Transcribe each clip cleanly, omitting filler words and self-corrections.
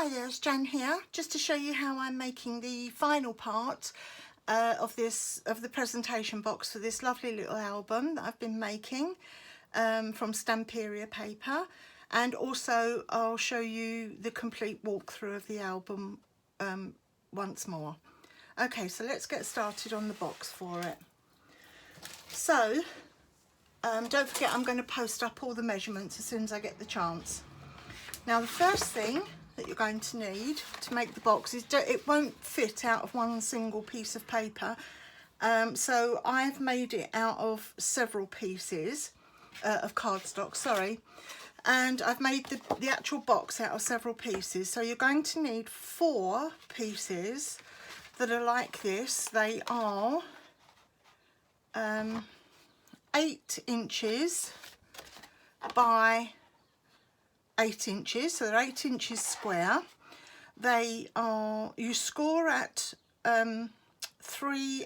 Hi there, it's Jan here, just to show you how I'm making the final part of the presentation box for this lovely little album that I've been making from Stamperia paper, and also I'll show you the complete walkthrough of the album once more. Okay, so let's get started on the box for it. So don't forget, I'm going to post up all the measurements as soon as I get the chance. Now the first thing that you're going to need to make the box is, it won't fit out of one single piece of paper, so I've made it out of several pieces of cardstock, sorry, and I've made the actual box out of several pieces. So you're going to need 4 pieces that are like this. They are 8 inches by 8 inches, so they're 8 inches square. They are, you score at 3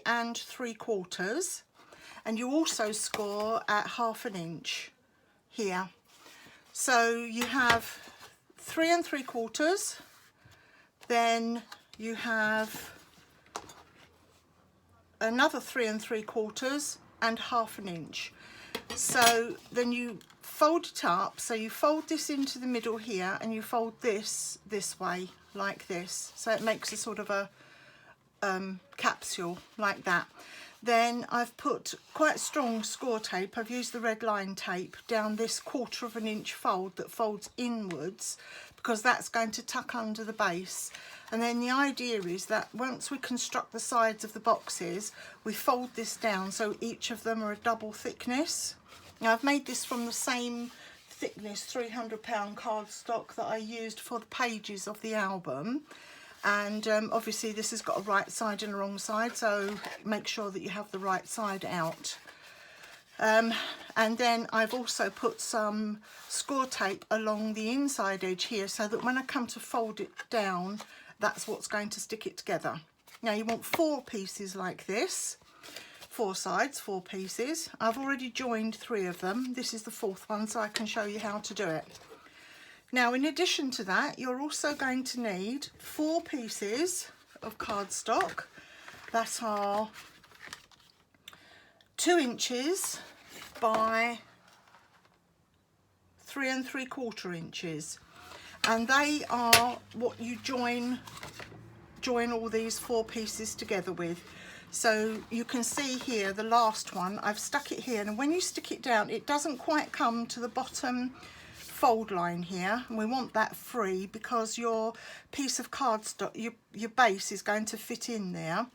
3/4, and you also score at 1/2 inch here. So you have 3 3/4, then you have another 3 3/4 and 1/2 inch. So then you fold it up, so you fold this into the middle here and you fold this way like this, so it makes a sort of a capsule like that. Then I've put quite strong score tape, I've used the red line tape down this 1/4 inch fold that folds inwards, because that's going to tuck under the base. And then the idea is that once we construct the sides of the boxes, we fold this down so each of them are a double thickness. Now I've made this from the same thickness 300-pound cardstock that I used for the pages of the album, and obviously this has got a right side and a wrong side, so make sure that you have the right side out. And then I've also put some score tape along the inside edge here, so that when I come to fold it down, that's what's going to stick it together. Now you want 4 pieces like this, 4 sides, 4 pieces. I've already joined 3 of them. This is the 4th one, so I can show you how to do it. Now in addition to that, you're also going to need 4 pieces of cardstock that are 2 inches by 3 3/4 inches, and they are what you join all these 4 pieces together with. So you can see here the last one, I've stuck it here, and when you stick it down it doesn't quite come to the bottom fold line here, and we want that free because your piece of cardstock, your base is going to fit in there,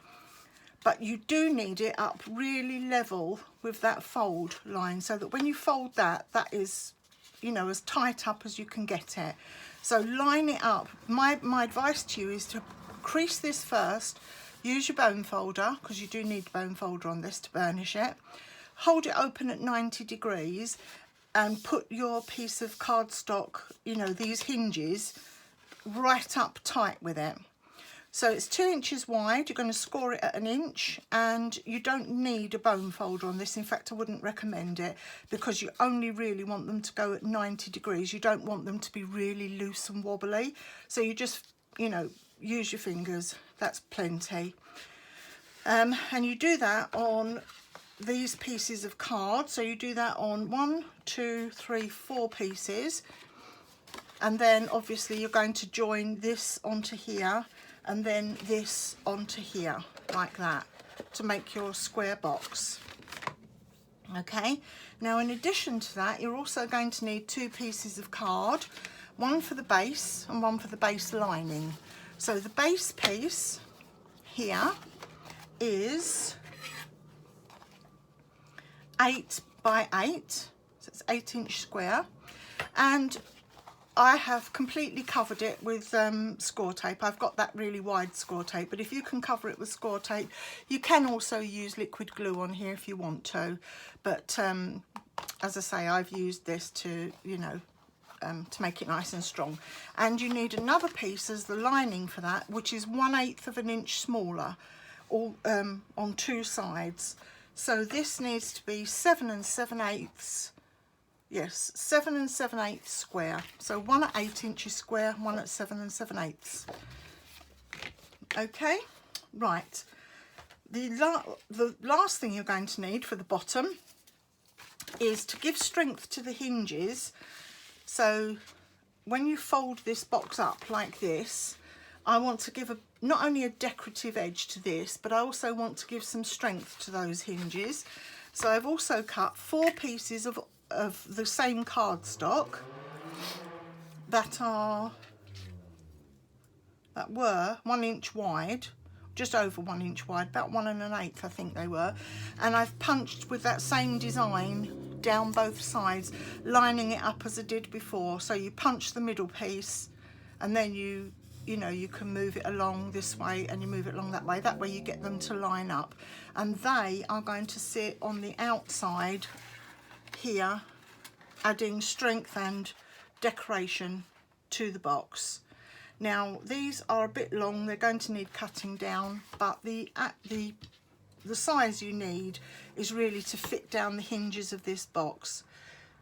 but you do need it up really level with that fold line, so that when you fold that, that is, you know, as tight up as you can get it. So line it up. My advice to you is to crease this first. Use your bone folder, because you do need a bone folder on this to burnish it. Hold it open at 90 degrees and put your piece of cardstock, you know, these hinges, right up tight with it. So it's 2 inches wide, you're going to score it at 1 inch, and you don't need a bone folder on this. In fact, I wouldn't recommend it, because you only really want them to go at 90 degrees. You don't want them to be really loose and wobbly. So you just, you know, use your fingers, that's plenty. And you do that on these pieces of card. So you do that on 1, 2, 3, 4 pieces, and then obviously you're going to join this onto here and then this onto here like that to make your square box. Okay, now in addition to that, you're also going to need 2 pieces of card, one for the base and one for the base lining. So the base piece here is 8 by 8, so it's 8 inch square, and I have completely covered it with score tape. I've got that really wide score tape, but if you can cover it with score tape, you can also use liquid glue on here if you want to, but as I say, I've used this to, you know, to make it nice and strong. And you need another piece as the lining for that, which is 1/8 inch smaller, all on 2 sides. So this needs to be 7 7/8 yes, 7 7/8 square. So one at 8 inches square, one at 7 7/8. Okay, right. The last thing you're going to need for the bottom is to give strength to the hinges. So when you fold this box up like this, I want to give not only a decorative edge to this, but I also want to give some strength to those hinges. So I've also cut 4 pieces of the same cardstock that were 1 inch wide, just over 1 inch wide, about 1 1/8 I think they were, and I've punched with that same design down both sides, lining it up as I did before. So you punch the middle piece, and then you can move it along this way and you move it along that way. That way you get them to line up, and they are going to sit on the outside here, adding strength and decoration to the box. Now these are a bit long, they're going to need cutting down, but the size you need is really to fit down the hinges of this box.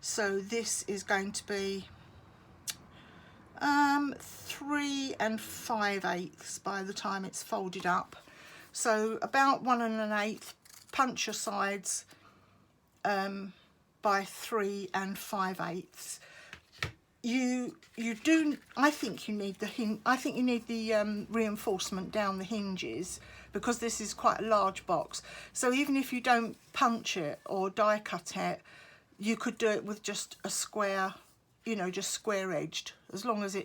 So this is going to be 3 5/8 by the time it's folded up. So about 1 1/8, punch your sides by 3 5/8. I think you need the reinforcement down the hinges, because this is quite a large box. So even if you don't punch it or die cut it, you could do it with just a square, just square edged, as long as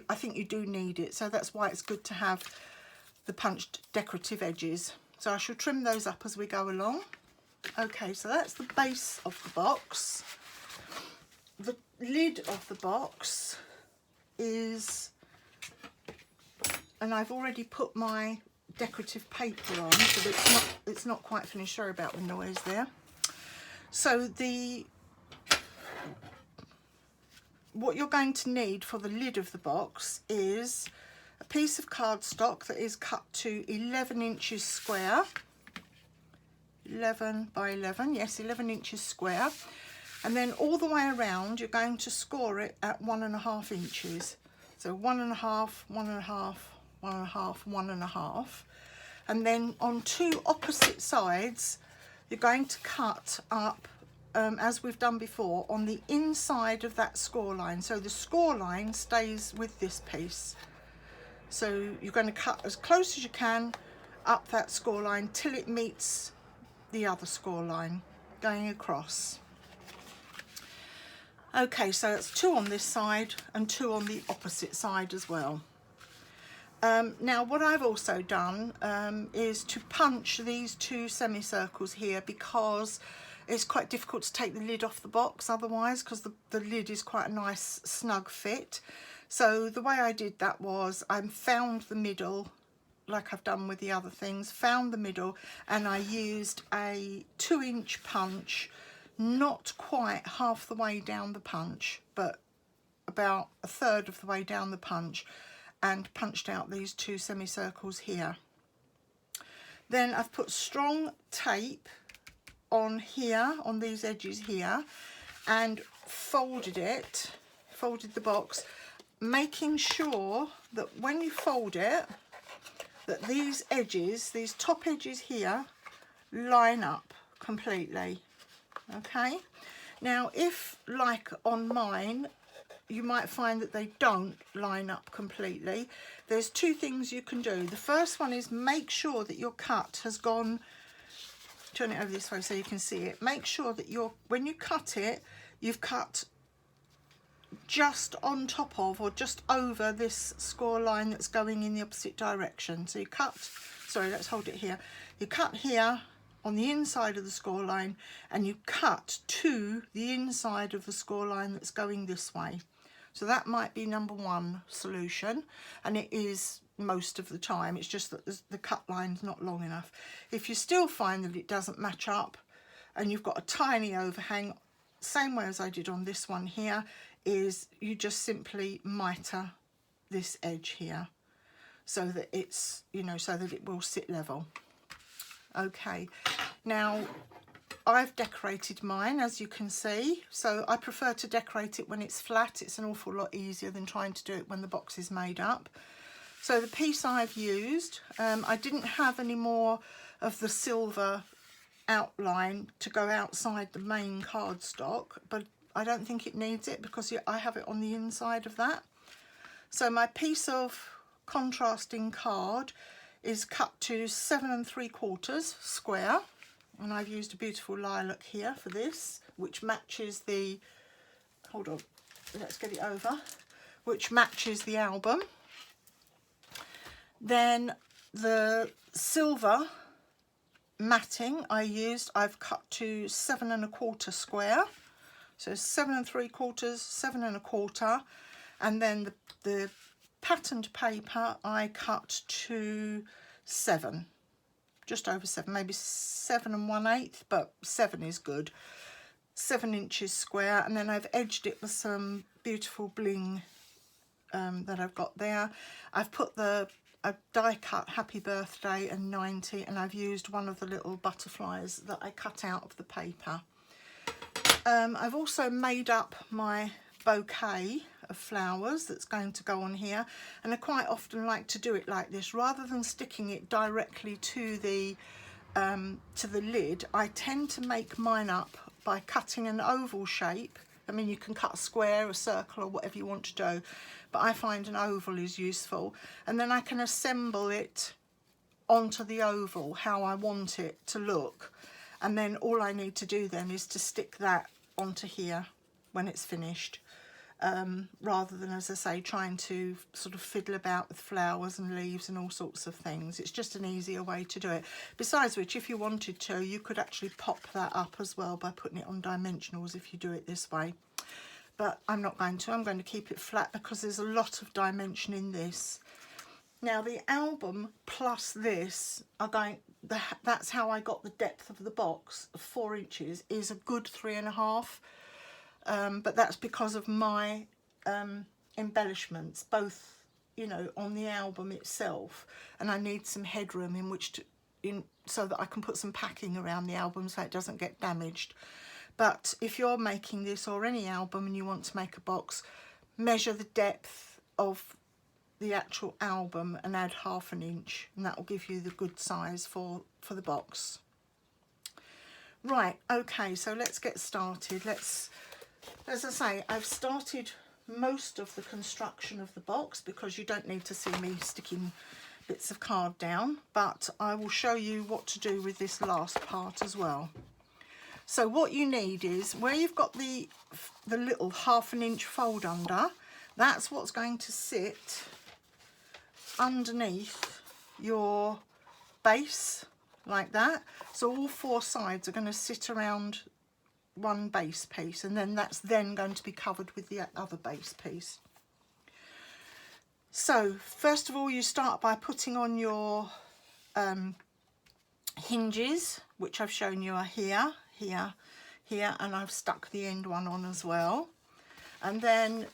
I think you do need it. So that's why it's good to have the punched decorative edges. So I shall trim those up as we go along. Okay, so that's the base of the box. The lid of the box is, and I've already put my decorative paper on, so it's not quite finished. Sorry about the noise there. So what you're going to need for the lid of the box is a piece of cardstock that is cut to 11 inches square. 11 by 11, yes, 11 inches square. And then all the way around, you're going to score it at 1 1/2 inches. So 1 1/2, 1 1/2, 1 1/2, 1 1/2. And then on 2 opposite sides, you're going to cut up, as we've done before, on the inside of that score line. So the score line stays with this piece. So you're going to cut as close as you can up that score line till it meets the other score line going across. Okay, so it's 2 on this side and 2 on the opposite side as well. Now what I've also done is to punch these 2 semicircles here, because it's quite difficult to take the lid off the box otherwise, because the lid is quite a nice snug fit. So the way I did that was I found the middle, like I've done with the other things, found the middle, and I used a 2-inch punch, not quite half the way down the punch, but about 1/3 of the way down the punch, and punched out these 2 semicircles here. Then I've put strong tape on here, on these edges here, and folded the box, making sure that when you fold it, that these edges, these top edges here, line up completely. Okay, now if, like on mine, you might find that they don't line up completely, there's 2 things you can do. The first one is make sure that your cut has gone, turn it over this way so you can see it, make sure that when you cut it, you've cut just on top of or just over this score line that's going in the opposite direction. So you cut, sorry, let's hold it here, you cut here on the inside of the score line, and you cut to the inside of the score line that's going this way. So that might be number 1 solution, and it is most of the time. It's just that the cut line's not long enough. If you still find that it doesn't match up and you've got a tiny overhang, same way as I did on this one here, is you just simply mitre this edge here so that it's, so that it will sit level. Okay, now I've decorated mine, as you can see. So I prefer to decorate it when it's flat. It's an awful lot easier than trying to do it when the box is made up. So the piece I've used, I didn't have any more of the silver outline to go outside the main cardstock, but I don't think it needs it because I have it on the inside of that. So my piece of contrasting card is cut to 7 3/4 square, and I've used a beautiful lilac here for this, which matches the, hold on, let's get it over, which matches the album. Then the silver matting I've cut to 7 1/4 square, so 7 3/4, 7 1/4, and then the patterned paper I cut to 7, just over 7, maybe 7 1/8, but 7 is good. 7 inches square, and then I've edged it with some beautiful bling that I've got there. I've die cut Happy Birthday and 90, and I've used one of the little butterflies that I cut out of the paper. I've also made up my bouquet of flowers that's going to go on here, and I quite often like to do it like this rather than sticking it directly to the lid. I tend to make mine up by cutting an oval shape. I mean, you can cut a square, a circle, or whatever you want to do, but I find an oval is useful, and then I can assemble it onto the oval how I want it to look, and then all I need to do then is to stick that onto here when it's finished, rather than, as I say, trying to sort of fiddle about with flowers and leaves and all sorts of things. It's just an easier way to do it. Besides which, if you wanted to, you could actually pop that up as well by putting it on dimensionals if you do it this way. But I'm not going to. I'm going to keep it flat because there's a lot of dimension in this. Now the album plus this are going, that's how I got the depth of the box of 4 inches, is a good 3.5. But that's because of my embellishments, both, you know, on the album itself, and I need some headroom in which to, so that I can put some packing around the album so it doesn't get damaged. But if you're making this or any album and you want to make a box, measure the depth of the actual album and add 1/2 inch, and that will give you the good size for the box. Right, okay, so let's get started. As I say, I've started most of the construction of the box because you don't need to see me sticking bits of card down, but I will show you what to do with this last part as well. So what you need is, where you've got the little 1/2 inch fold under, that's what's going to sit underneath your base like that. So all 4 sides are going to sit around one base piece, and then that's then going to be covered with the other base piece. So first of all, you start by putting on your hinges, which I've shown you are here, here, here, and I've stuck the end one on as well. And then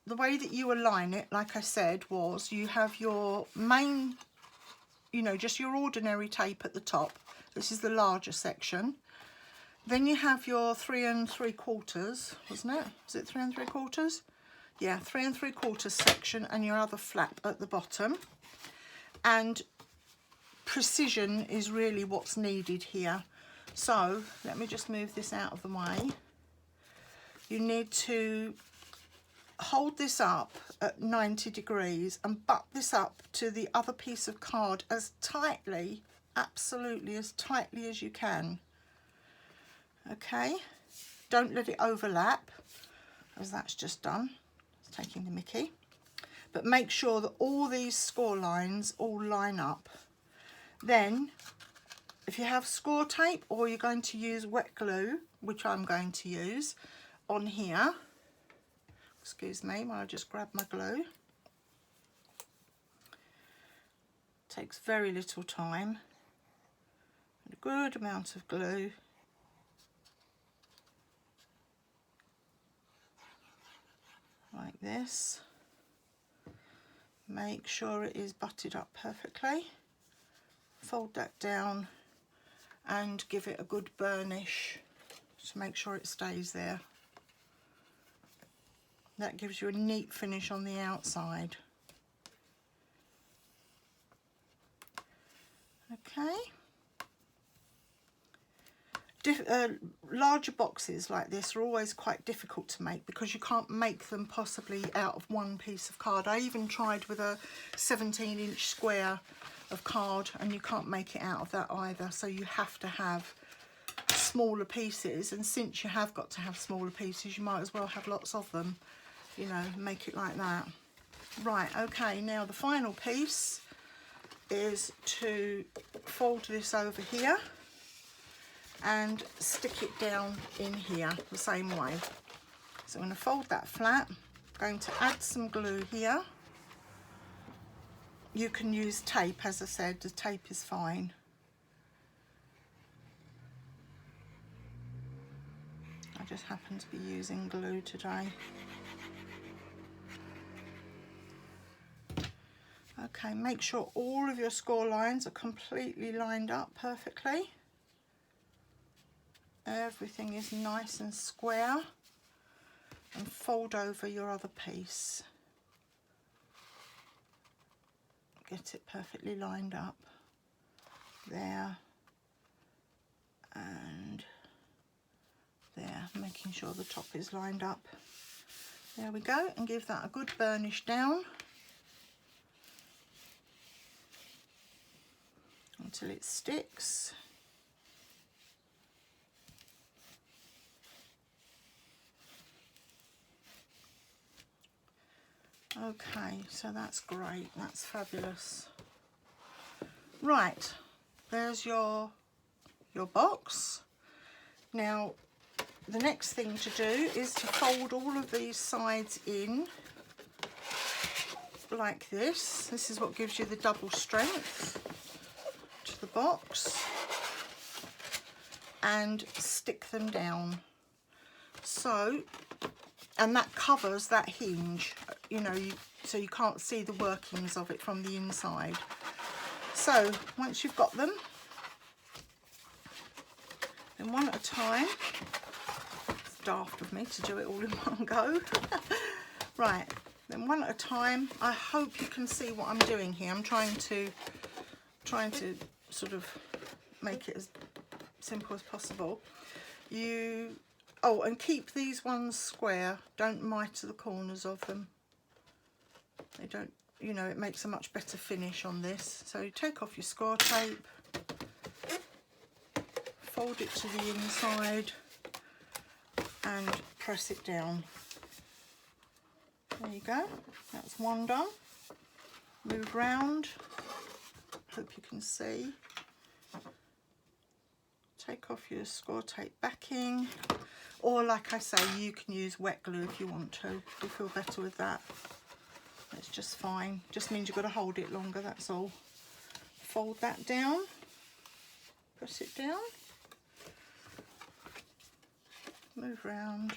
the way that you align it, like I said, was you have your main, you know, just your ordinary tape at the top. This is the larger section. Then you have your 3 3/4, wasn't it? Was it 3 3/4? Yeah, 3 3/4 section, and your other flap at the bottom. And precision is really what's needed here. So let me just move this out of the way. You need to hold this up at 90 degrees and butt this up to the other piece of card as tightly, absolutely as tightly as you can. Okay, don't let it overlap, as that's just done. It's taking the mickey. But make sure that all these score lines all line up. Then, if you have score tape, or you're going to use wet glue, which I'm going to use on here, excuse me while I just grab my glue. Takes very little time, and a good amount of glue. Like this. Make sure it is butted up perfectly. Fold that down and give it a good burnish to make sure it stays there. That gives you a neat finish on the outside. Okay. Larger boxes like this are always quite difficult to make because you can't make them possibly out of one piece of card. I even tried with a 17-inch square of card and you can't make it out of that either. So you have to have smaller pieces, and since you have got to have smaller pieces, you might as well have lots of them, you know, make it like that. Right, okay, now the final piece is to fold this over here and stick it down in here the same way. So I'm going to fold that flat, I'm going to add some glue here. You can use tape, as I said, the tape is fine. I just happen to be using glue today. Okay, make sure all of your score lines are completely lined up perfectly. Everything is nice and square, and fold over your other piece. Get it perfectly lined up there and there, making sure the top is lined up. There we go, and give that a good burnish down until it sticks. Okay, so that's great, that's fabulous. Right, there's your box. Now the next thing to do is to fold all of these sides in like this. This is what gives you the double strength to the box, and stick them down. So, and that covers that hinge, you know, so you can't see the workings of it from the inside. So once you've got them, then one at a time. It's daft of me to do it all in one go. Right, then one at a time. I hope you can see what I'm doing here. I'm trying to sort of make it as simple as possible. Oh, and keep these ones square. Don't miter the corners of them. They don't, you know, it makes a much better finish on this. So you take off your score tape, fold it to the inside and press it down. There you go, that's one done. Move round, hope you can see. Take off your score tape backing, or like I say, you can use wet glue if you want to. If you feel better with that, it's just fine. Just means you've got to hold it longer, that's all. Fold that down, press it down, move round.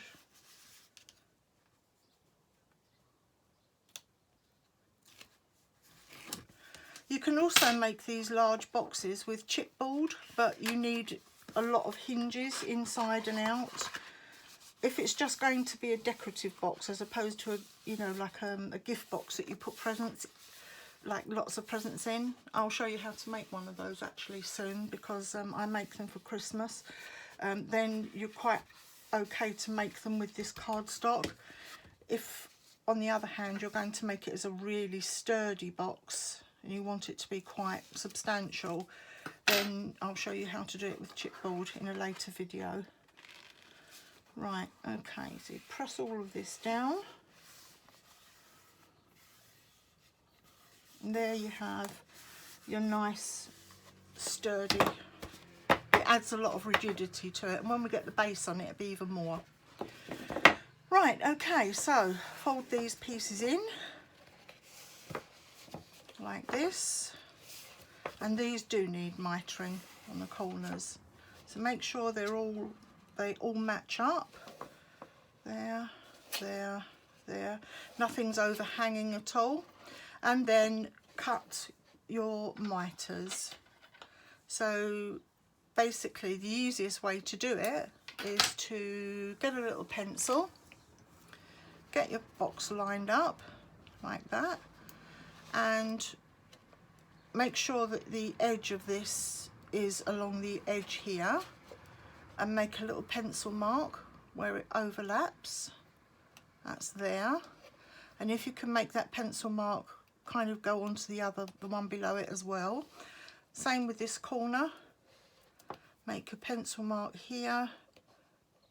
You can also make these large boxes with chipboard, but you need a lot of hinges inside and out. If it's just going to be a decorative box as opposed to a, you know, like a gift box that you put presents, like lots of presents in, I'll show you how to make one of those actually soon, because I make them for Christmas. Then you're quite okay to make them with this cardstock. If on the other hand you're going to make it as a really sturdy box and you want it to be quite substantial, then I'll show you how to do it with chipboard in a later video. Right, okay, so you press all of this down. And there you have your nice sturdy, it adds a lot of rigidity to it, and when we get the base on it, it'll be even more. Right, okay, so fold these pieces in like this, and these do need mitering on the corners, so make sure they all match up. There, there, there, nothing's overhanging at all. And then cut your miters. So basically the easiest way to do it is to get a little pencil, get your box lined up like that, and make sure that the edge of this is along the edge here, and make a little pencil mark where it overlaps. That's there. And if you can make that pencil mark kind of go onto the one below it as well. Same with this corner. Make a pencil mark here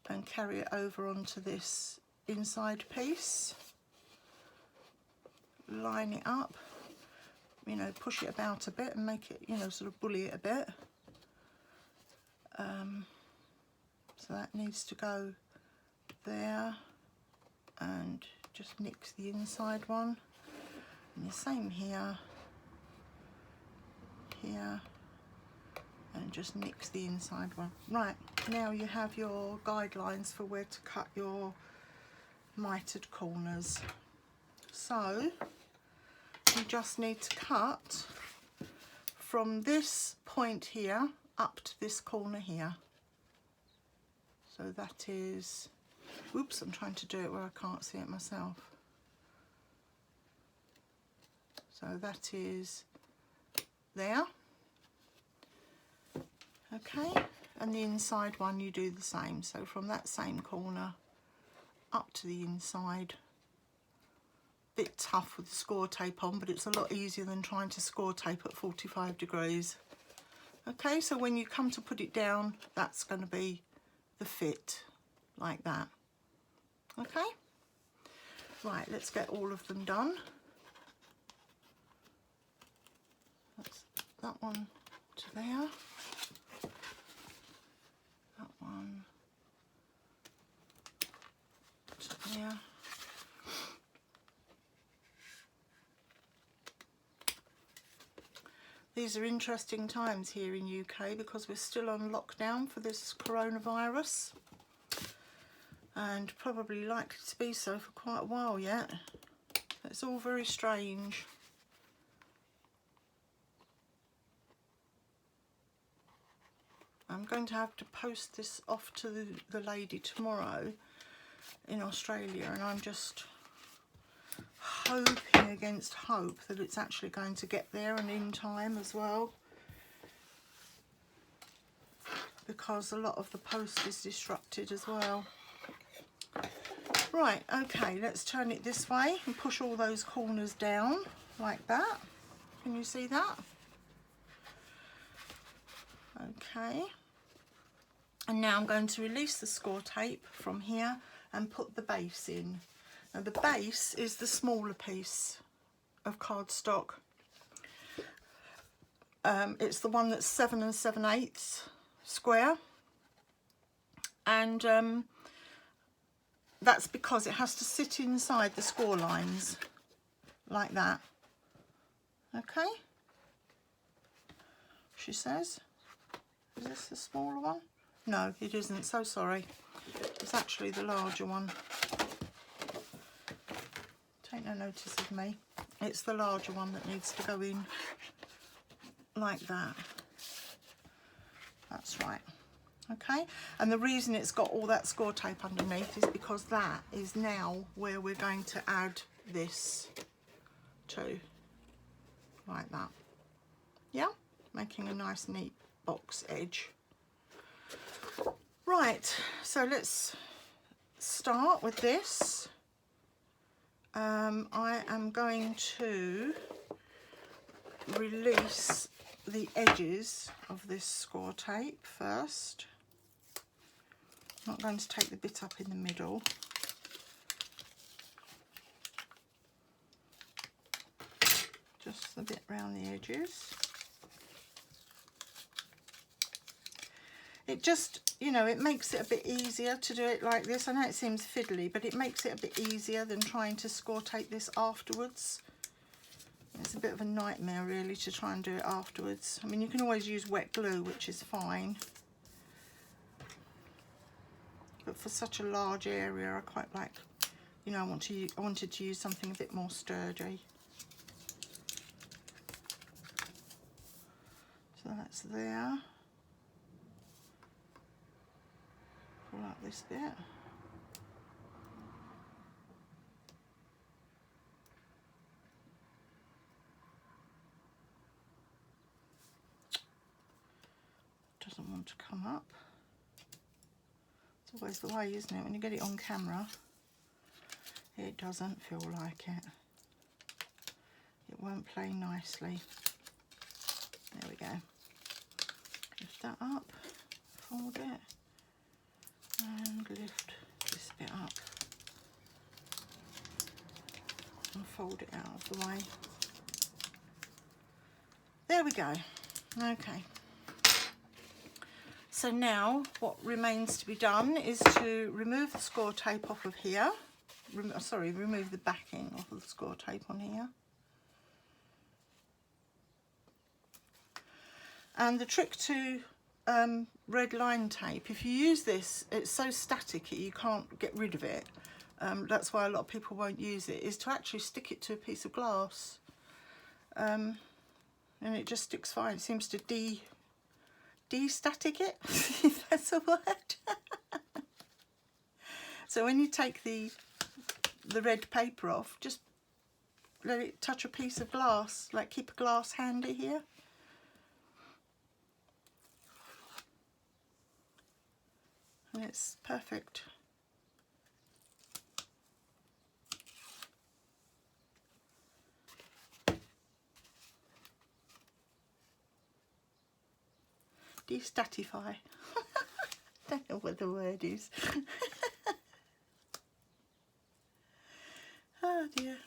and carry it over onto this inside piece. Line it up, you know, push it about a bit and make it, you know, sort of bully it a bit. So that needs to go there, and just nix the inside one. And the same here, here, and just nix the inside one. Right, now you have your guidelines for where to cut your mitered corners. So you just need to cut from this point here up to this corner here. So that is, oops, I'm trying to do it where I can't see it myself. So that is there. Okay, and the inside one you do the same. So from that same corner up to the inside. Bit tough with the score tape on, but it's a lot easier than trying to score tape at 45 degrees. Okay, so when you come to put it down, that's going to be the fit, like that. Okay, right, let's get all of them done. That's that one to there, that one to there. These are interesting times here in UK because we're still on lockdown for this coronavirus, and probably likely to be so for quite a while yet. It's all very strange. I'm going to have to post this off to the lady tomorrow in Australia, and I'm just hoping against hope that it's actually going to get there and in time as well, because a lot of the post is disrupted as well. Right, okay, let's turn it this way and push all those corners down like that. Can you see that? Okay, and now I'm going to release the score tape from here and put the base in. Now the base is the smaller piece of cardstock. It's the one that's 7 7/8 square, and that's because it has to sit inside the score lines like that. Okay, she says. Is this the smaller one? No, it isn't, so sorry. It's actually the larger one. Take no notice of me. It's the larger one that needs to go in like that. That's right. Okay, and the reason it's got all that score tape underneath is because that is now where we're going to add this to, like that. Yeah, making a nice neat box edge. Right, so let's start with this. I am going to release the edges of this score tape first. I'm not going to take the bit up in the middle. Just the bit around the edges. It just, you know, it makes it a bit easier to do it like this. I know it seems fiddly, but it makes it a bit easier than trying to score tape this afterwards. It's a bit of a nightmare really to try and do it afterwards. I mean, you can always use wet glue, which is fine. But for such a large area, I quite like, you know, I wanted to use something a bit more sturdy. So that's there. pull up this bit. Doesn't want to come up. It's always the way, isn't it? When you get it on camera, it doesn't feel like it. It won't play nicely. There we go. Lift that up, fold it, and lift this bit up. And fold it out of the way. There we go. Okay. So now what remains to be done is to remove the score tape off of here. Remove the backing off of the score tape on here. And the trick to red line tape, if you use this, it's so staticky you can't get rid of it. That's why a lot of people won't use it, is to actually stick it to a piece of glass. And it just sticks fine. It seems to de-static it, if that's a word. So when you take the red paper off, just let it touch a piece of glass, like keep a glass handy here. And it's perfect. De-statify. Don't know what the word is. Oh dear.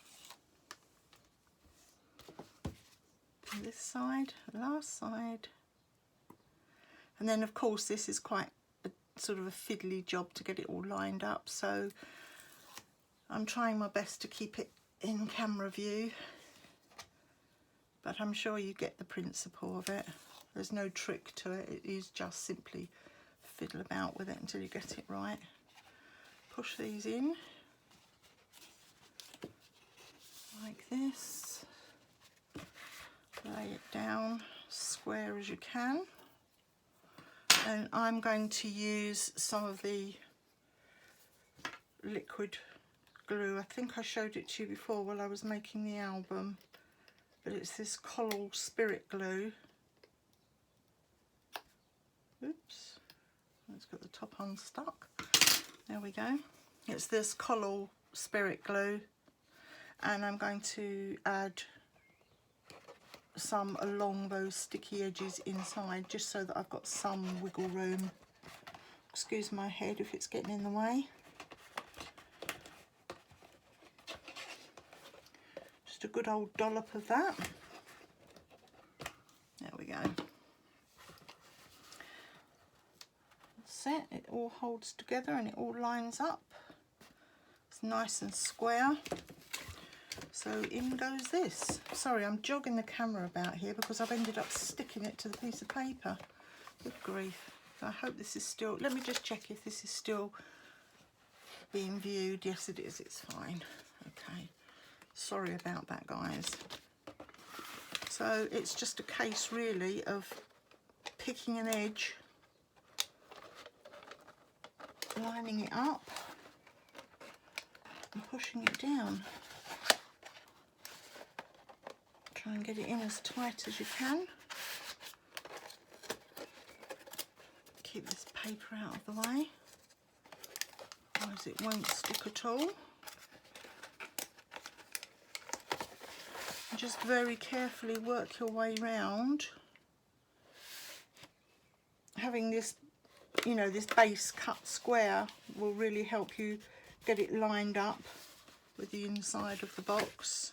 And this side, last side. And then of course this is quite a sort of a fiddly job to get it all lined up, so I'm trying my best to keep it in camera view, but I'm sure you get the principle of it. There's no trick to it, it is just simply fiddle about with it until you get it right. Push these in like this, lay it down square as you can, and I'm going to use some of the liquid glue. I think I showed it to you before while I was making the album, but it's this Coral Spirit glue. Oops, it's got the top unstuck. There we go. It's this Coral Spirit glue, and I'm going to add some along those sticky edges inside, just so that I've got some wiggle room. Excuse my head if it's getting in the way. Just a good old dollop of that. There we go. That's it. It all holds together and it all lines up. It's nice and square. So in goes this. Sorry, I'm jogging the camera about here because I've ended up sticking it to the piece of paper. Good grief. I hope this is still, let me just check if this is still being viewed. Yes it is, it's fine. Okay, sorry about that guys. So it's just a case really of picking an edge, lining it up and pushing it down. Try and get it in as tight as you can. Keep this paper out of the way, otherwise it won't stick at all. And just very carefully work your way round. Having this, you know, this base cut square will really help you get it lined up with the inside of the box.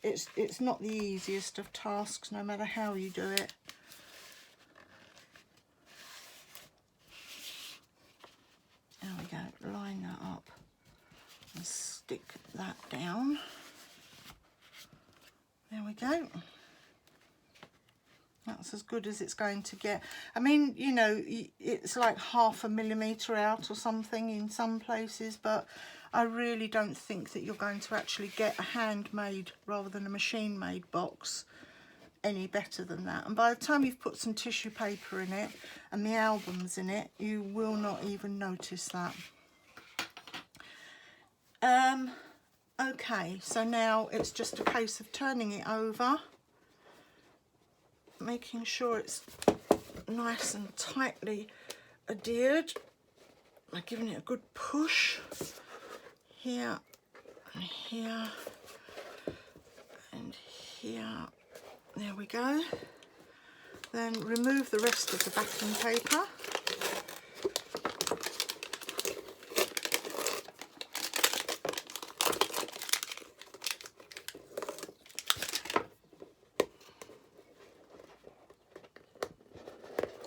It's not the easiest of tasks, no matter how you do it. There we go, line that up and stick that down. There we go. That's as good as it's going to get. I mean, you know, it's like 0.5 millimetre out or something in some places, but I really don't think that you're going to actually get a handmade rather than a machine-made box any better than that. And by the time you've put some tissue paper in it and the album's in it, you will not even notice that. Okay, so now it's just a case of turning it over, making sure it's nice and tightly adhered by giving it a good push here and here and here. There we go. Then remove the rest of the backing paper.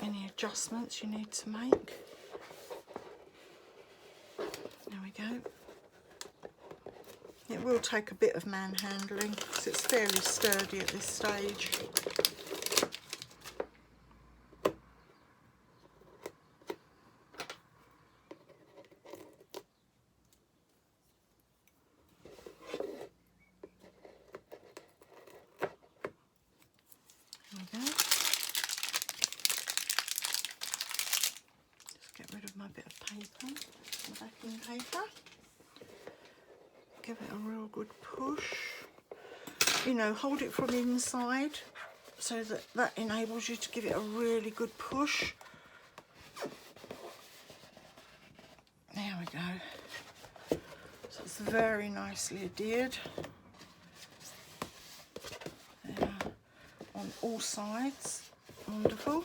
Any adjustments you need to make. There we go. It will take a bit of manhandling because it's fairly sturdy at this stage. There we go. Just get rid of my bit of paper, my backing paper. Give it a real good push. You know, hold it from inside so that enables you to give it a really good push. There we go. So it's very nicely adhered. There, on all sides. Wonderful.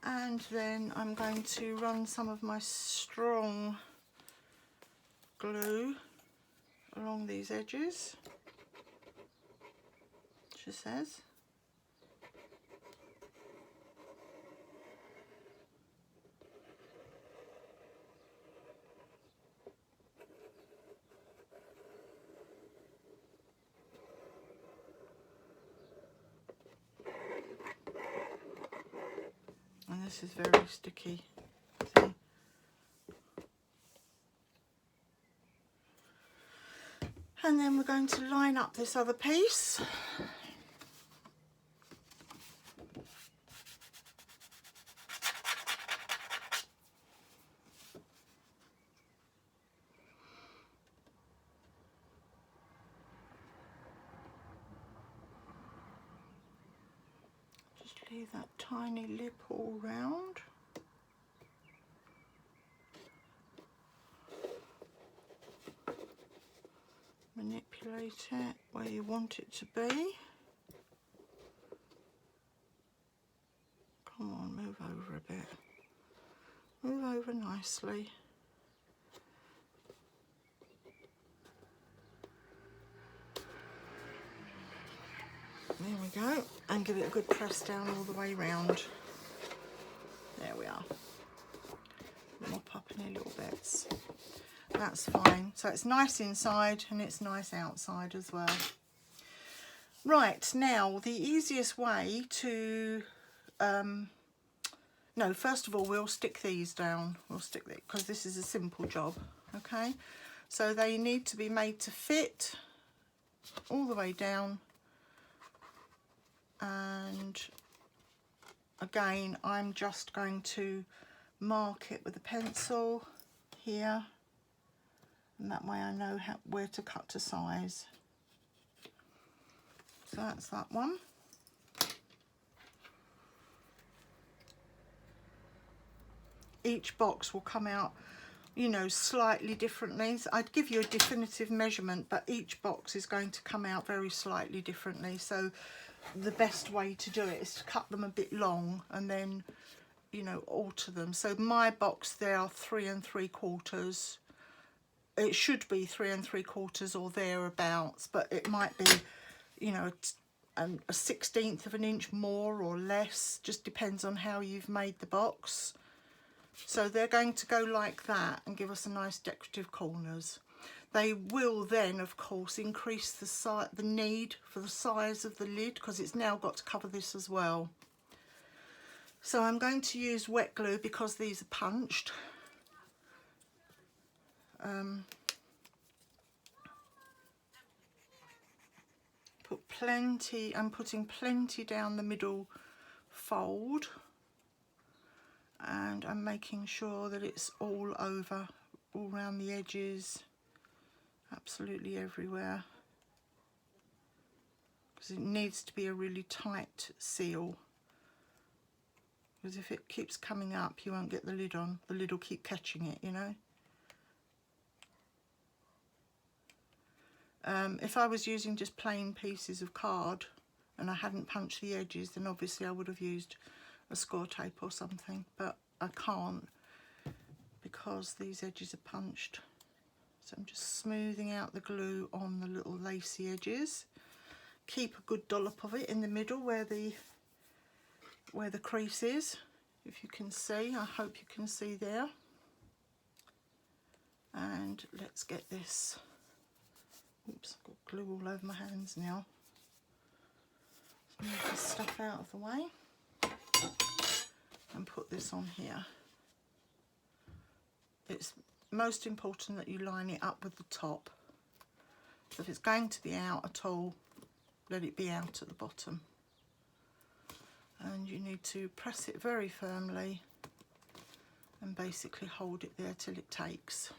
And then I'm going to run some of my strong glue along these edges, she says. And this is very sticky. See? And then we're going to line up this other piece. Just leave that tiny lip all round. Manipulate it where you want it to be. Come on, move over a bit. Move over nicely. There we go. And give it a good press down all the way round. There we are. Mop up any little bits. That's fine. So it's nice inside and it's nice outside as well. Right, now the easiest way to no, first of all we'll stick these down. We'll stick it because this is a simple job. Okay, so they need to be made to fit all the way down, and again I'm just going to mark it with a pencil here, and that way I know where to cut to size. So that's that one. Each box will come out, you know, slightly differently. So I'd give you a definitive measurement, but each box is going to come out very slightly differently. So the best way to do it is to cut them a bit long and then, you know, alter them. So my box, they are 3 3/4. It should be 3 3/4 or thereabouts, but it might be, you know, a 1/16 of an inch more or less. Just depends on how you've made the box. So they're going to go like that and give us a nice decorative corners. They will then, of course, increase the need for the size of the lid, because it's now got to cover this as well. So I'm going to use wet glue because these are punched. Put I'm putting plenty down the middle fold, and I'm making sure that it's all over, all around the edges, absolutely everywhere, because it needs to be a really tight seal, because if it keeps coming up you won't get the lid on. The lid will keep catching it, you know. If I was using just plain pieces of card and I hadn't punched the edges, then obviously I would have used a score tape or something, but I can't because these edges are punched. So I'm just smoothing out the glue on the little lacy edges. Keep a good dollop of it in the middle where the crease is, if you can see. I hope you can see there. And let's get this. Oops, I've got glue all over my hands now. Let's move this stuff out of the way and put this on here. It's most important that you line it up with the top. So if it's going to be out at all, let it be out at the bottom. And you need to press it very firmly and basically hold it there till it takes.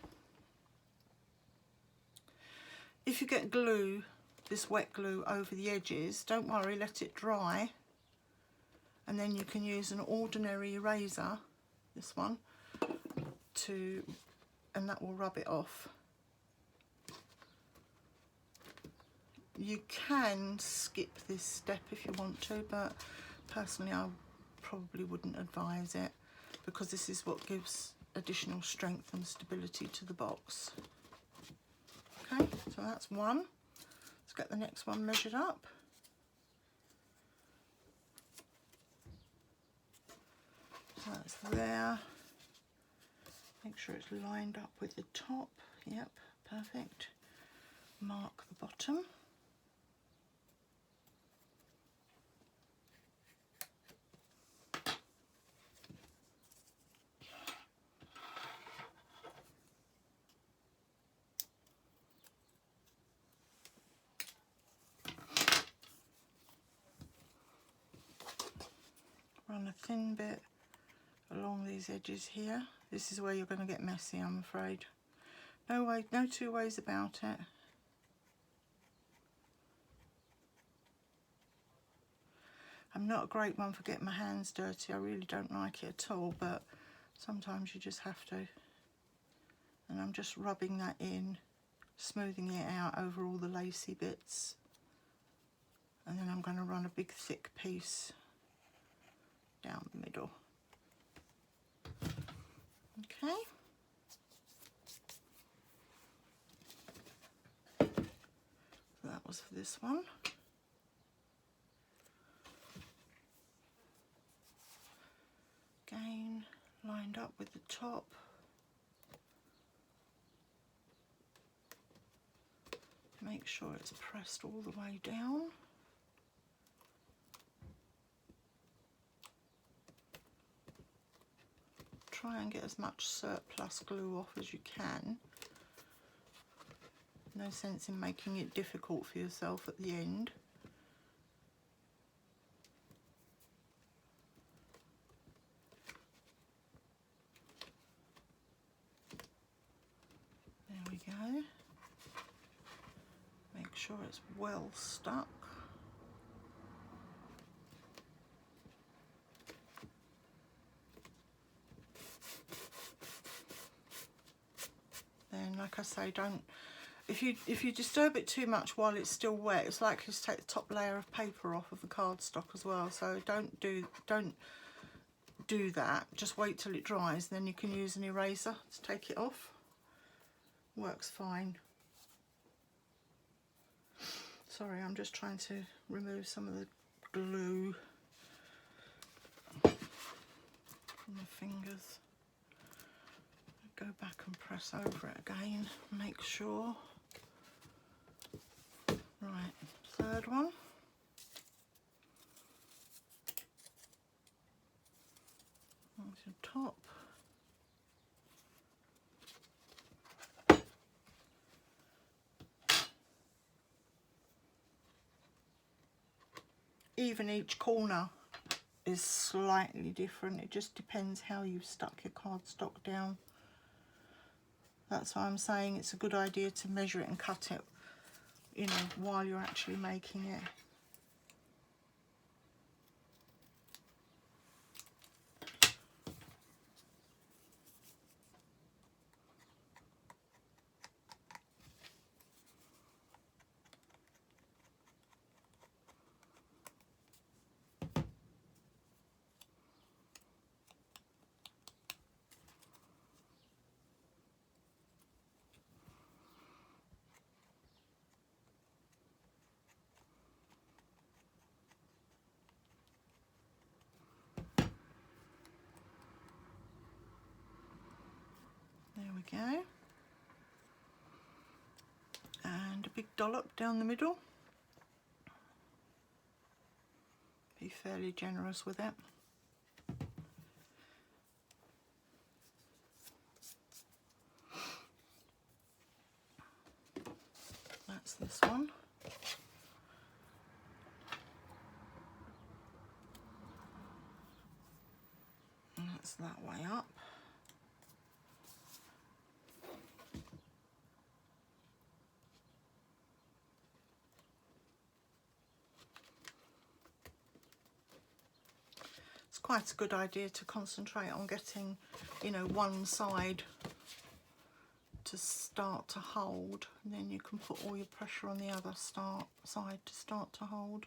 If you get glue, this wet glue over the edges, don't worry, let it dry, and then you can use an ordinary eraser, this one, and that will rub it off. You can skip this step if you want to, but personally I probably wouldn't advise it, because this is what gives additional strength and stability to the box. Okay, so that's one. Let's get the next one measured up. So that's there. Make sure it's lined up with the top. Yep, perfect. Mark the bottom. Run a thin bit along these edges here. This is where you're going to get messy, I'm afraid. No two ways about it. I'm not a great one for getting my hands dirty. I really don't like it at all, but sometimes you just have to. And I'm just rubbing that in, smoothing it out over all the lacy bits. And then I'm going to run a big thick piece down the middle. Okay. So that was for this one. Again, lined up with the top. Make sure it's pressed all the way down. Try and get as much surplus glue off as you can. No sense in making it difficult for yourself at the end. There we go. Make sure it's well stuck. Then, like I say, don't. If you disturb it too much while it's still wet, it's likely to take the top layer of paper off of the cardstock as well. So don't do that. Just wait till it dries, then you can use an eraser to take it off. Works fine. Sorry, I'm just trying to remove some of the glue from my fingers. Go back and press over it again, make sure. Right, third one. Onto the top. even each corner is slightly different. It just depends how you've stuck your cardstock down. That's why I'm saying it's a good idea to measure it and cut it, you know, while you're actually making it. There we go. And a big dollop down the middle. Be fairly generous with it. That's this one. And that's that way up. It's quite a good idea to concentrate on getting, you know, one side to start to hold, and then you can put all your pressure on the other side to start to hold.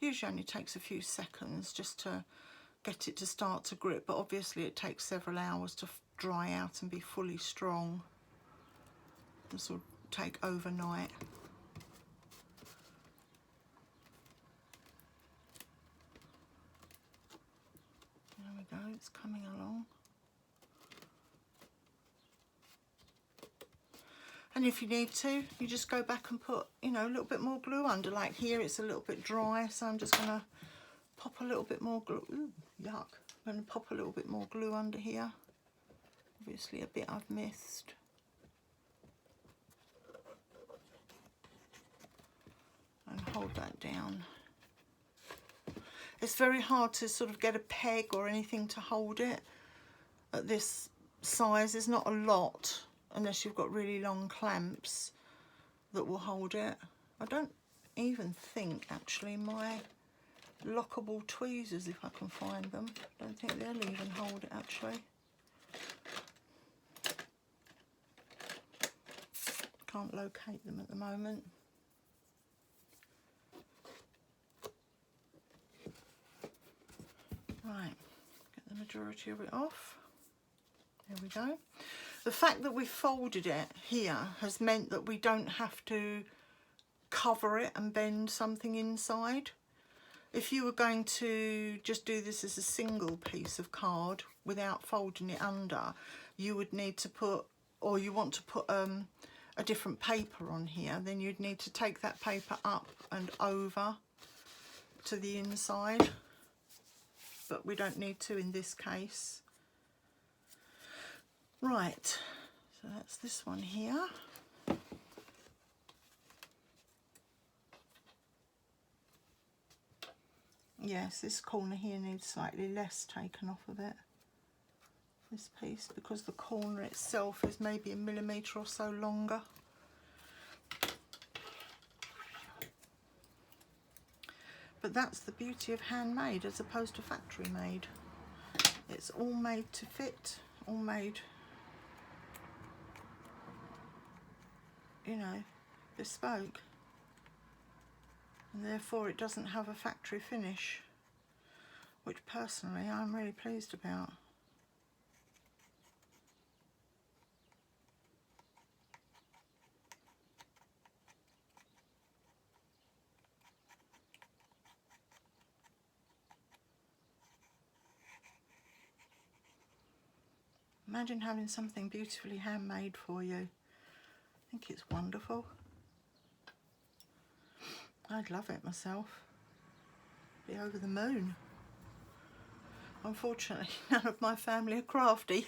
Usually only takes a few seconds just to get it to start to grip, but obviously it takes several hours to dry out and be fully strong. This will take overnight. There we go, it's coming along. And if you need to, you just go back and put, you know, a little bit more glue under. Like here, it's a little bit dry, so I'm just going to pop a little bit more glue. Ooh, yuck. I'm going to pop a little bit more glue under here. Obviously a bit I've missed. And hold that down. It's very hard to sort of get a peg or anything to hold it at this size. There's not a lot, unless you've got really long clamps that will hold it. I don't even think actually my lockable tweezers, if I can find them, I don't think they'll even hold it actually. Can't locate them at the moment. Right, get the majority of it off. There we go. The fact that we folded it here has meant that we don't have to cover it and bend something inside. If you were going to just do this as a single piece of card without folding it under, you would need to put, or you want to put a different paper on here, then you'd need to take that paper up and over to the inside. But we don't need to in this case. Right, so that's this one here. Yes, this corner here needs slightly less taken off of it, this piece, because the corner itself is maybe 1 millimetre or so longer. But that's the beauty of handmade as opposed to factory made. It's all made to fit, all made, you know, bespoke. And therefore it doesn't have a factory finish, which personally I'm really pleased about. Imagine having something beautifully handmade for you. I think it's wonderful. I'd love it myself. Be over the moon. Unfortunately, none of my family are crafty.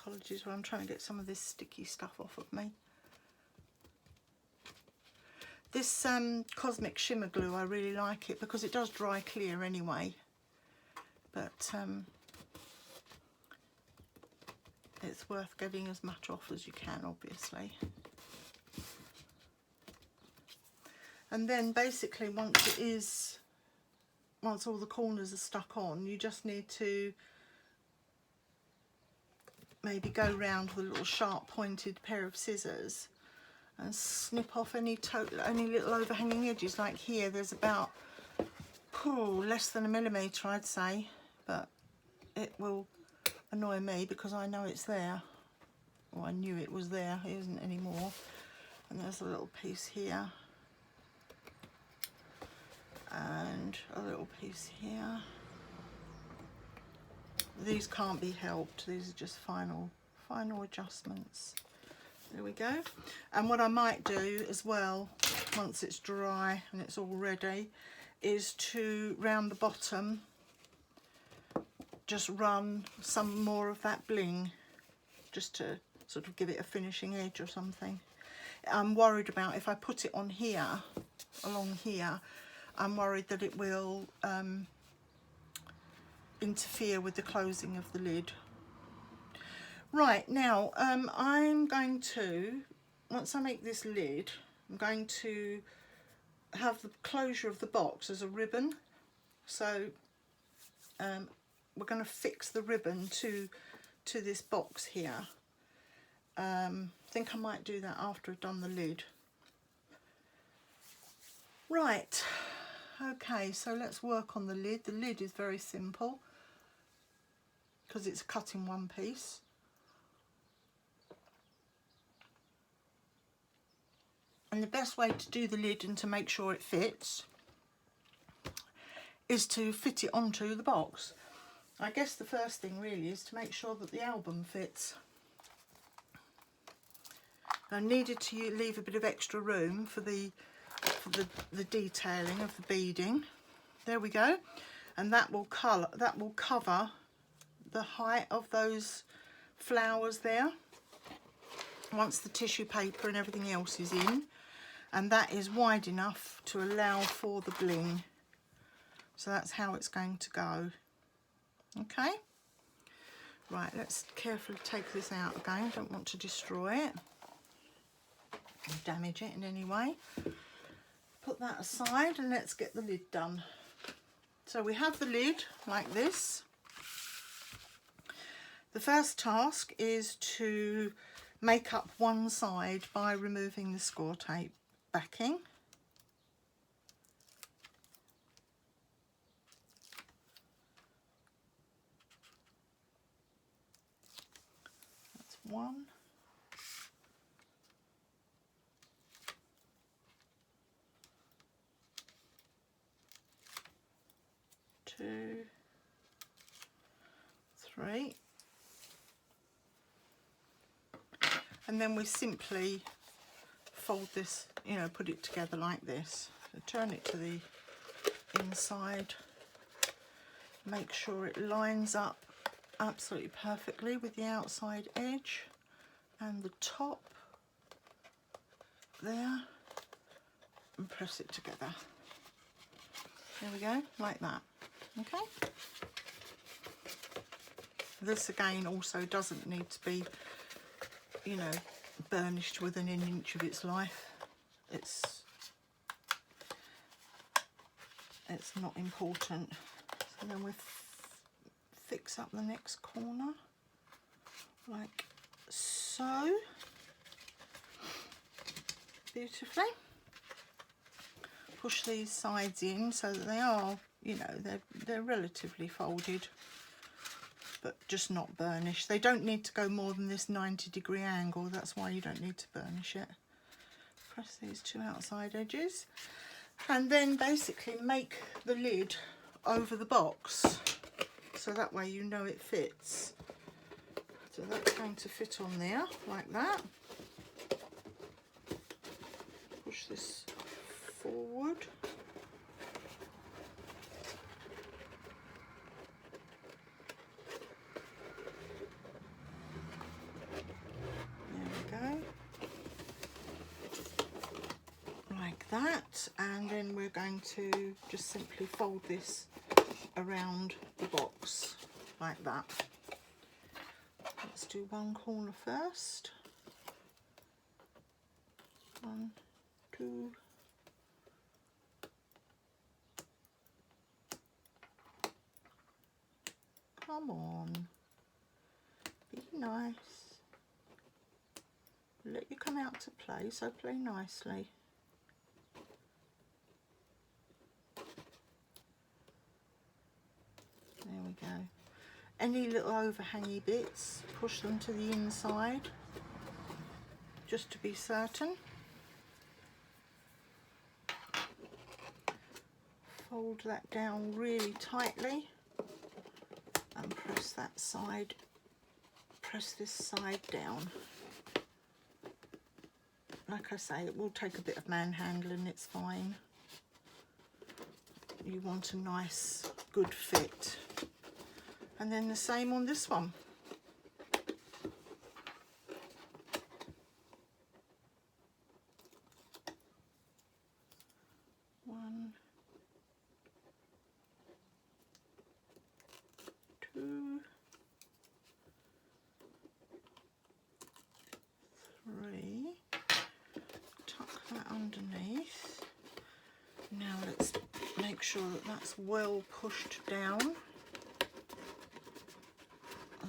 Apologies while I'm trying to get some of this sticky stuff off of me. This Cosmic Shimmer Glue, I really like it because it does dry clear anyway. But it's worth getting as much off as you can, obviously. And then basically once all the corners are stuck on, you just need to maybe go round with a little sharp pointed pair of scissors and snip off any little overhanging edges. Like here, there's about less than 1 millimetre, I'd say, but it will annoy me because I know it's there. Well, I knew it was there, it isn't anymore. And there's a little piece here. And a little piece here. These can't be helped, these are just final adjustments. There we go. And what I might do as well, once it's dry and it's all ready, is to round the bottom just run some more of that bling, just to sort of give it a finishing edge or something. I'm worried about if I put it on here, along here, I'm worried that it will interfere with the closing of the lid. Right, now I'm going to, once I make this lid, I'm going to have the closure of the box as a ribbon. So we're going to fix the ribbon to this box here. I think I might do that after I've done the lid. Right, okay, so let's work on the lid. The lid is very simple because it's cut in one piece. And the best way to do the lid and to make sure it fits is to fit it onto the box. I guess the first thing really is to make sure that the album fits. I needed to leave a bit of extra room for the detailing of the beading. There we go. And that will cover the height of those flowers there once the tissue paper and everything else is in. And that is wide enough to allow for the bling. So that's how it's going to go. Okay. Right, let's carefully take this out again. Don't want to destroy it or damage it in any way. Put that aside and let's get the lid done. So we have the lid like this. The first task is to make up one side by removing the score tape backing. That's one. Two, three. And then we simply fold this, put it together like this. So turn it to the inside, make sure it lines up absolutely perfectly with the outside edge and the top there, and press it together. There we go, like that. Okay. This again also doesn't need to be, burnished within an inch of its life. It's not important. So then we fix up the next corner like so, beautifully. Push these sides in so that they are, they're relatively folded, but just not burnished. They don't need to go more than this 90-degree angle. That's why you don't need to burnish it. Press these two outside edges and then basically make the lid over the box so that way it fits. So that's going to fit on there like that. Push this forward. that, and then we're going to just simply fold this around the box like that. Let's do one corner first. 1, 2. Come on, be nice. Let you come out to play, so play nicely. There we go. Any little overhangy bits, push them to the inside, just to be certain. Fold that down really tightly and press that side, press this side down. Like I say, it will take a bit of manhandling, it's fine. You want a nice, good fit. And then the same on this one. One, 2, 3. Tuck that underneath. Now let's make sure that that's well pushed down.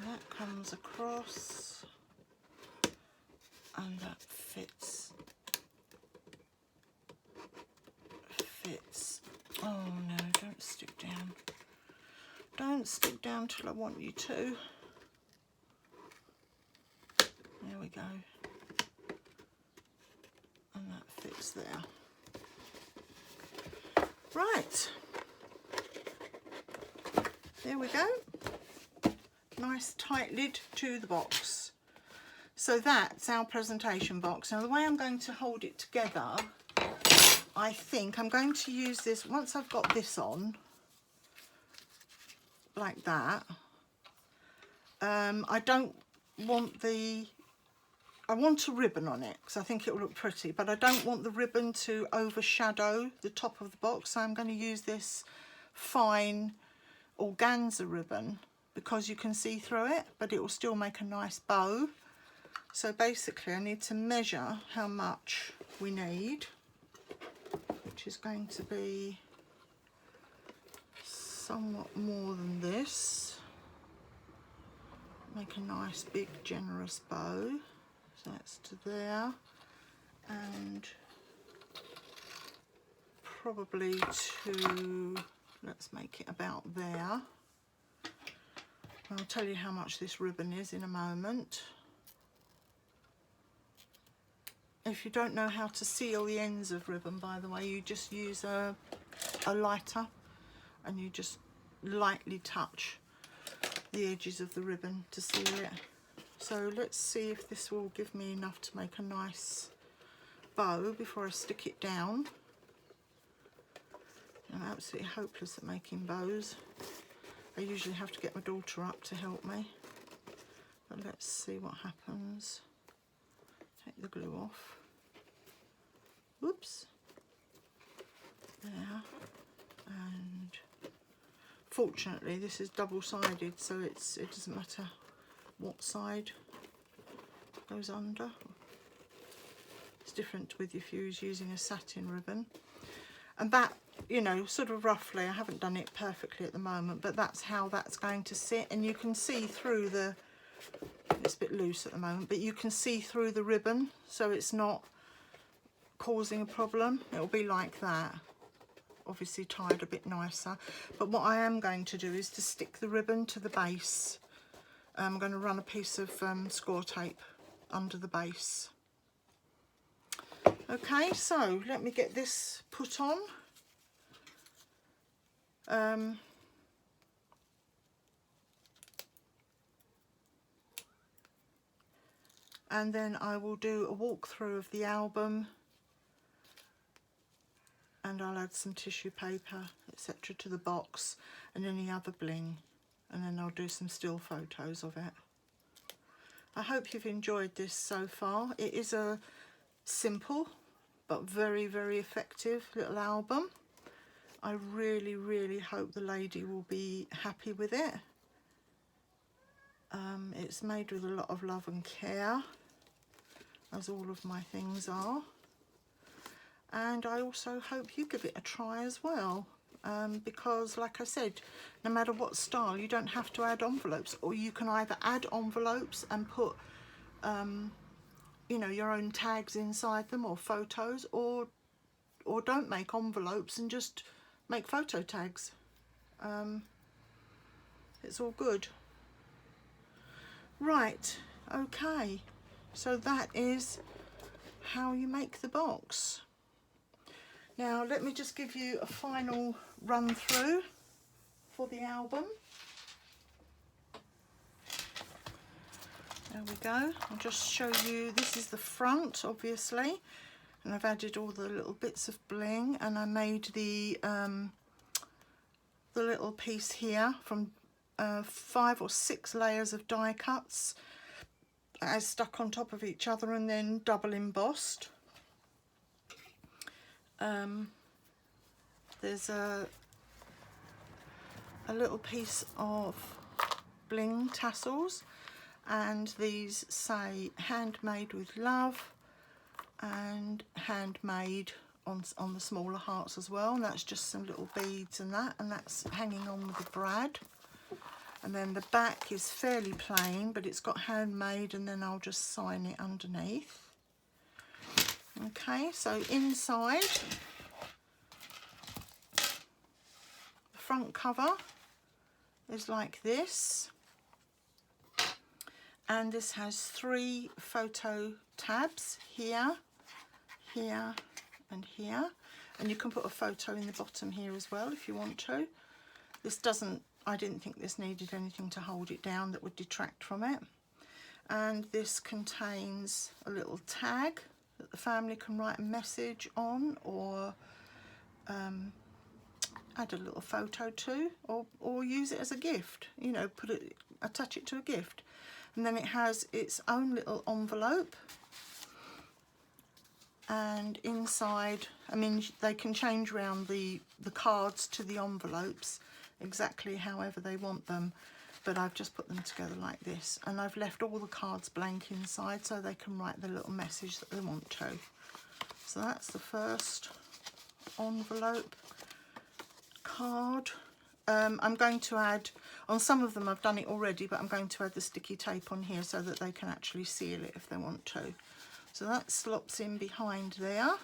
That comes across and that fits. Oh no, don't stick down. Don't stick down till I want you to. There we go. And that fits there. Right. There we go. Nice tight lid to the box. So that's our presentation box. Now the way I'm going to hold it together, I think I'm going to use this, once I've got this on, like that, I don't want I want a ribbon on it because I think it will look pretty, but I don't want the ribbon to overshadow the top of the box. So I'm going to use this fine organza ribbon because you can see through it, but it will still make a nice bow. So basically I need to measure how much we need, which is going to be somewhat more than this. Make a nice big generous bow. So that's to there, and probably to, let's make it about there. I'll tell you how much this ribbon is in a moment. If you don't know how to seal the ends of ribbon, by the way, you just use a lighter and you just lightly touch the edges of the ribbon to seal it. So let's see if this will give me enough to make a nice bow before I stick it down. I'm absolutely hopeless at making bows. I usually have to get my daughter up to help me. But let's see what happens. Take the glue off. Whoops. There. And fortunately this is double-sided, so it doesn't matter what side goes under. It's different with if you was using a satin ribbon. And that, you know, sort of roughly, I haven't done it perfectly at the moment, but that's how that's going to sit. And you can see through the, it's a bit loose at the moment, but you can see through the ribbon, so it's not causing a problem. It'll be like that, obviously tied a bit nicer. But what I am going to do is to stick the ribbon to the base. I'm going to run a piece of score tape under the base. Okay, so let me get this put on. And then I will do a walkthrough of the album, and I'll add some tissue paper, etc. to the box and any other bling. And then I'll do some still photos of it. I hope you've enjoyed this so far. It is a simple but very, very effective little album. I really, really hope the lady will be happy with it. It's made with a lot of love and care, as all of my things are. And I also hope you give it a try as well, because like I said, no matter what style, you don't have to add envelopes, or you can either add envelopes and put you know, your own tags inside them or photos, or don't make envelopes and just make photo tags. It's all good. Right, okay, so that is how you make the box. Now let me just give you a final run through for the album. There we go. I'll just show you, this is the front obviously, and I've added all the little bits of bling, and I made the little piece here from 5 or 6 layers of die cuts as stuck on top of each other and then double embossed. There's a little piece of bling tassels, and these say handmade with love and handmade on the smaller hearts as well, and that's just some little beads and that's hanging on with the brad. And then the back is fairly plain, but it's got handmade, and then I'll just sign it underneath. Okay, so inside, the front cover is like this, and this has 3 photo tabs here, here and here, and you can put a photo in the bottom here as well if you want to. This doesn't, I didn't think this needed anything to hold it down that would detract from it. And this contains a little tag that the family can write a message on, or add a little photo to, or use it as a gift, you know, attach it to a gift. And then it has its own little envelope, and inside, I mean, they can change around the cards to the envelopes exactly however they want them, but I've just put them together like this, and I've left all the cards blank inside so they can write the little message that they want to. So that's the first envelope card. I'm going to add, on some of them I've done it already, but I'm going to add the sticky tape on here so that they can actually seal it if they want to. So that slops in behind there.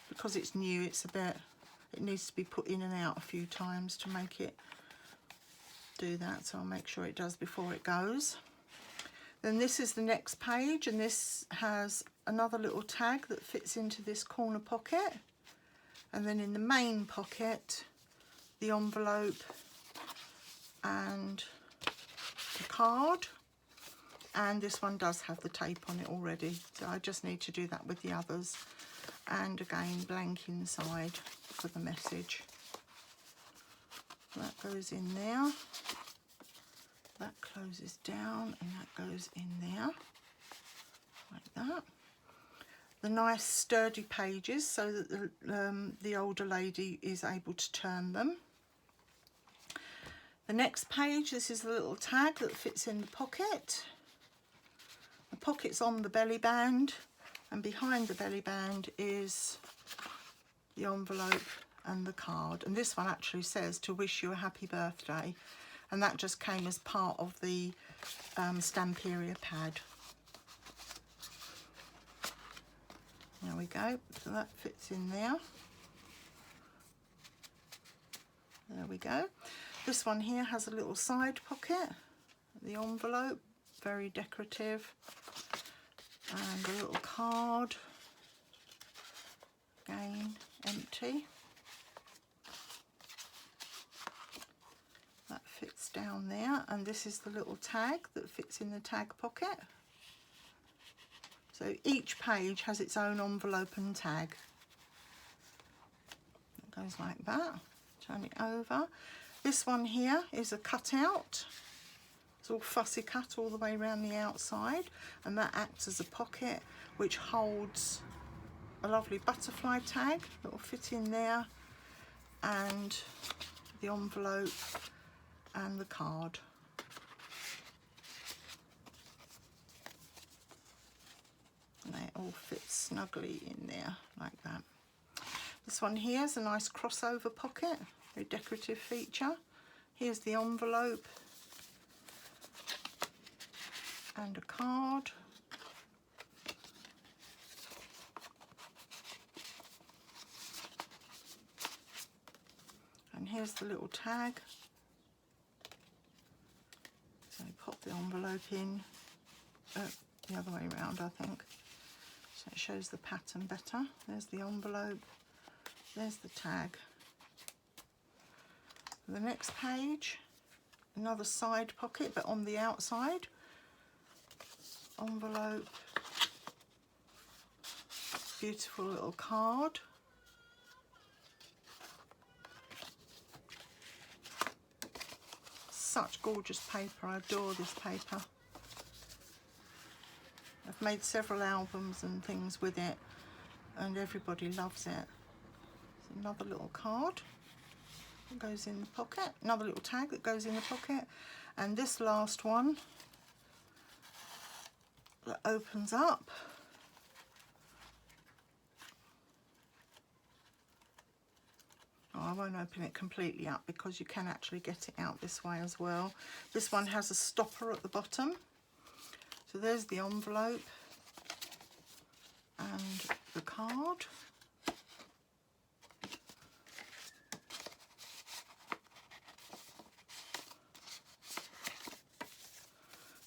Because it's new, it's a bit, it needs to be put in and out a few times to make it do that, so I'll make sure it does before it goes. Then this is the next page, and this has another little tag that fits into this corner pocket, and then in the main pocket the envelope and the card, and this one does have the tape on it already, so I just need to do that with the others. And again, blank inside for the message. That goes in there, that closes down, and that goes in there like that. The nice sturdy pages so that the older lady is able to turn them. The next page, this is the little tag that fits in the pocket. The pocket's on the belly band, and behind the belly band is the envelope and the card. And this one actually says to wish you a happy birthday, and that just came as part of the Stamperia pad. There we go, so that fits in there. There we go. This one here has a little side pocket, the envelope, very decorative, and a little card, again empty. That fits down there, and this is the little tag that fits in the tag pocket. So each page has its own envelope and tag. It goes like that. Turn it over. This one here is a cutout. It's all fussy cut all the way around the outside, and that acts as a pocket which holds a lovely butterfly tag that will fit in there, and the envelope and the card. And they all fit snugly in there like that. This one here is a nice crossover pocket, very decorative feature. Here's the envelope and a card. And here's the little tag. So you pop the envelope in, the other way around I think, so it shows the pattern better. There's the envelope, there's the tag. The next page, another side pocket but on the outside. Envelope, beautiful little card. Such gorgeous paper, I adore this paper. I've made several albums and things with it and everybody loves it. There's another little card that goes in the pocket, another little tag that goes in the pocket, and this last one that opens up. Oh, I won't open it completely up because you can actually get it out this way as well. This one has a stopper at the bottom. So there's the envelope and the card.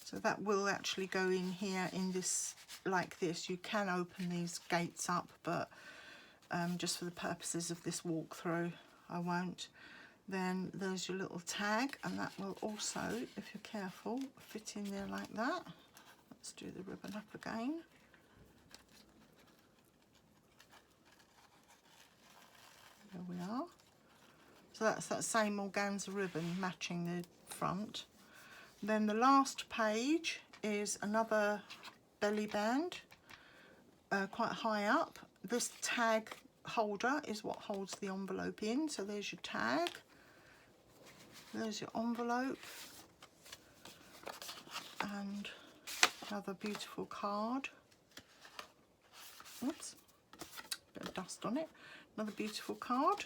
So that will actually go in here in this, like this. You can open these gates up, but just for the purposes of this walkthrough, I won't. Then there's your little tag, and that will also, if you're careful, fit in there like that. Let's do the ribbon up again. There we are. So that's that same organza ribbon matching the front. Then the last page is another belly band, quite high up. This tag holder is what holds the envelope in. So there's your tag, there's your envelope, and another beautiful card. Oops, bit of dust on it. Another beautiful card.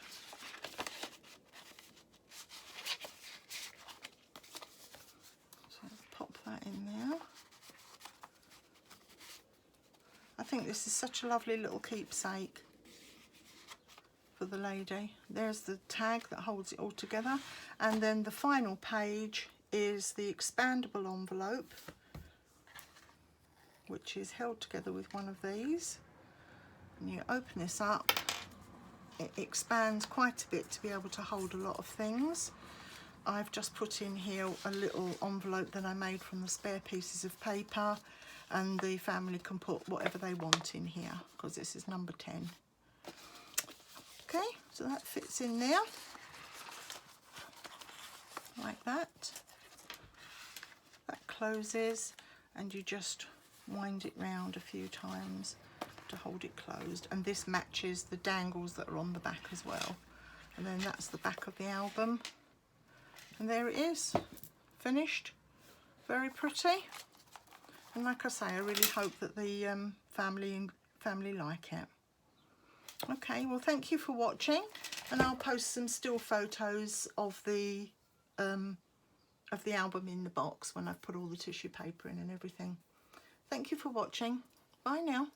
So pop that in there. I think this is such a lovely little keepsake for the lady. There's the tag that holds it all together, and then the final page is the expandable envelope, which is held together with one of these, and you open this up. It expands quite a bit to be able to hold a lot of things. I've just put in here a little envelope that I made from the spare pieces of paper, and the family can put whatever they want in here because this is number 10. Okay, so that fits in there like that. That closes, and you just wind it round a few times to hold it closed, and this matches the dangles that are on the back as well. And then that's the back of the album, and there it is, finished. Very pretty, and like I say, I really hope that the family like it. Okay, well, thank you for watching, and I'll post some still photos of the album in the box when I've put all the tissue paper in and everything. Thank you for watching. Bye now.